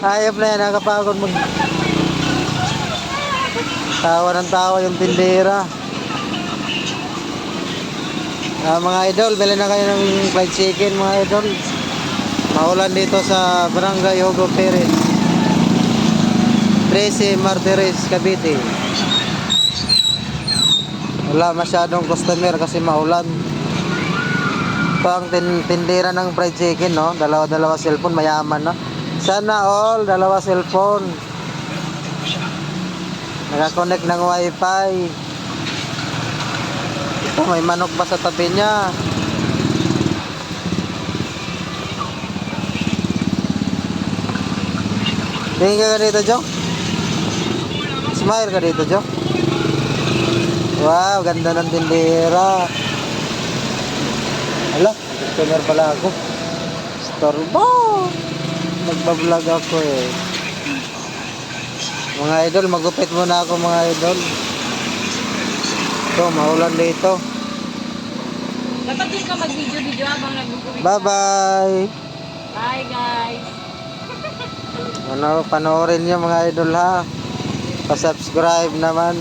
Ayop na yan, nakapagod mag... Tawa ng tawa yung tindera. Mga idol, bili na kayo ng fried chicken mga idol. Maulan dito sa Barangay Hugo Perez, 13 Martires, Cavite. Wala masyadong customer kasi maulan. Ito ang tindera ng fried chicken, no? Dalawa-dalawa cellphone, mayaman, no? Sana all, dalawa cellphone. Nakakonect ng wifi. Ito, may manok pa sa tabi niya. Tingin ka dito, Jo? Smile ka dito, Jo? Wow, ganda ng tindera. Hala, customer pala ako. Storbo! Nagbablog ako eh. Mga idol, magupit muna ako mga idol. Ito, maulan dito. Dapat din ka mag-video habang nagugupit. Bye-bye! Bye guys! Panoorin niyo mga idol ha. Pa-subscribe naman.